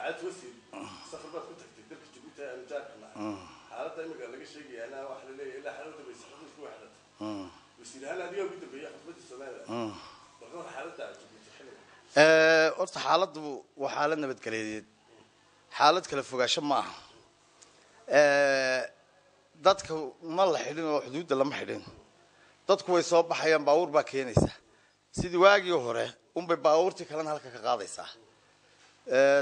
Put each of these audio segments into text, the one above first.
ساعات وسيل سفر بس كنت تقدر تجيبها أنا جاكنا حالة إنك قال لك شيء أنا واحد اللي إلا حالته بيسحبني شو واحدة وسيل هلا اليوم كده بياخد بيت السنة بقول حالته horta xaaladdu waa xaalad nabadgeleed xaalad kala fogaansho ma aha dadka ma la xidhin oo xuduudda lama xidhin dadku way soo baxayaan baabuur baa keenaysa sidii waagii hore unbay baabuurtii kalena halka ka qaadaysaa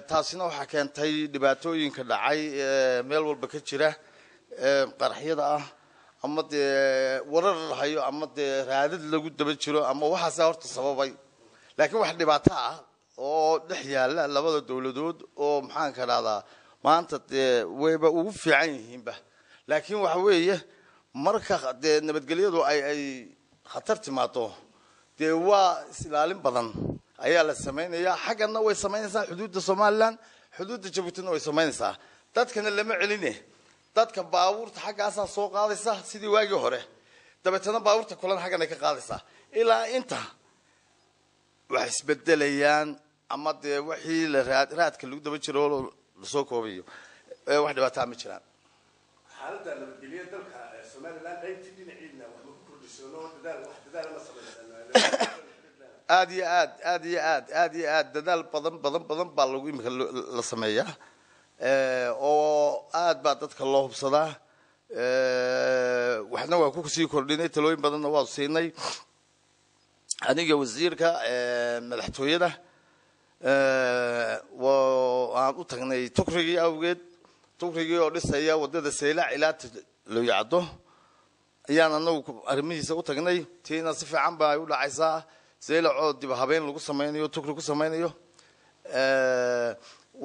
taasina waxaa keentay dhibaatooyinka dhacay meel walba ka jira qaraxyada ah ama dee warar la hayo ama dee raadad lagu daba jiro ama waxaasa horta sababay laakiin wax dhibaato ah oo dhex yaala labada dawladood oo maxaan ka raada maanta wayba ugu fiican yihiinba laakiin waxa weeye marka nabadgelyadu ay khatar timaado dee waa islaalin badan ayaa la sameeyaa xaqana way sameynaysaa xuduudda Soomaaliland xuduudda Djibouti way sameynaysaa dadkana lama celine dadka baabuurta xaqaasa soo qaadaysa sidii waagii hore dabeetana baabuurta kulan xaqana ka qaadaysa ilaa inta wax isbedelayaan ama dee wixii la raadka lagu daba jiro la soo koobayo wax dhibaato ma jiraan xaaladda nabadgelyada dalka Soomaaliland qaybtii dhinaciidna wax ma ku kordhisano dadaal ma sameeyaan aad iyo aad dadaal badan baa lagu imika la sameeyaa oo aad baa dadka loo hubsadaa waxna waa ku sii kordhinay talooyin badanna waa siinay aniga wasiirka madaxtooyada waan u tagnay tukrigii awgeed tukrigii oo dhisaya wadada Seylac ilaa loo yacdo ayaan anagu arrimihiisa u tagnay tiina si fiican baa u dhacaysaa Seylac oo dib habeen lagu sameeyo tukri ku sameeyo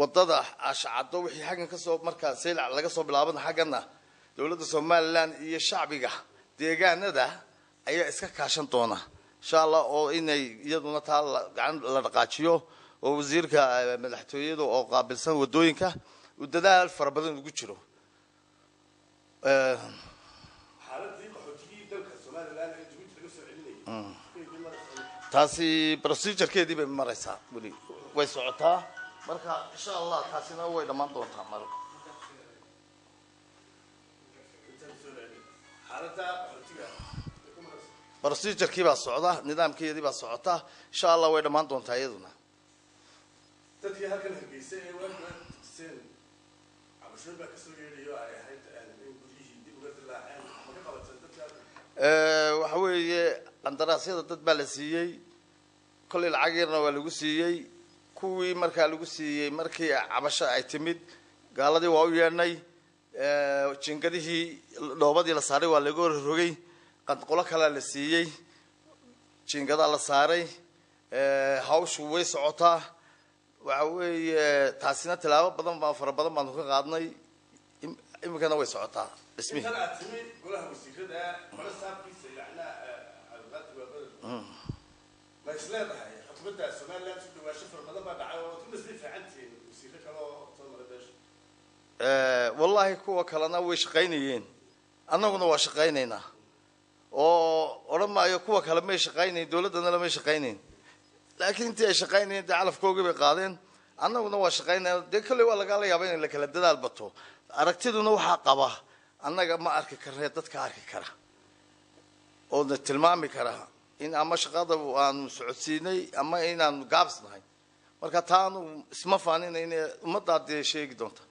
wadada ashcado wixii xagan ka soo marka Seylac laga soo bilaabana xagana dawladda Soomaaliland iyo shacbiga deegaanada ayaa iska kaashan doona insha Allah oo inay iyaduna taa gacan la dhaqaajiyo oo wasiirka madaxtooyada oo qaabilsan wadooyinka u dadaal fara badan ugu jiro xaaladii qaxootigii dalka Soomaaliland ee Djibouti laga soo celinayay taasi procedure-keedii bay maraysaa wali way socotaa marka insha Allah taasina way dhamaan doontaa mar xaaladda qaxootiga procedure-kii baa socda nidaamkeedii baa socota insha Allah way dhamaan doontaa iyaduna dadkii halkan hargeysay ee waagsan cabashooyin baa ka soo yeedhayo ay ahayd in gudihii dib uga dilaaceen ma ka qabateen dadka waxa weeye qandaraasyada dad baa la siiyey kulli lacag yarna waa lagu siiyey kuwii markaa lagu siiyey markii cabasho ay timid gaaladii waa u yeedhnay jingadihii dhoobadii la saaray waa laga rogay qolo kale la siiyey jingada la saaray hawshu way socotaa waxa weeye taasina talaabo badan baa fara badan baan ka qaadnay imikana way socotaa ismi timi golaha wasiirada wala saabkiisa ilaa alqad waa ma isleedahay xukuumadda Soomaaliland si dhawaasho fara badan baa dhacay oo kuna si fiicantiin wasiirada kale oo soo maray wallahi kuwa kalena way shaqaynayeen annaguna waa shaqaynaynaa oo oromaayo kuwa kale ma shaqaynayn dawladana lama shaqaynayn laakiin intii ay shaqaynayeen calafkooga bay qaadeen annaguna waa shaqaynaa de kale waa laga yaabaa in la kala dadaal bato aragtiduna waxa qaba annaga ma arki karnaa dadka arki kara oo tilmaami kara in ama shaqada aan socodsiinay ama inaan gaabsnahay marka taanu isma faaninayna ummadda sheegi doonta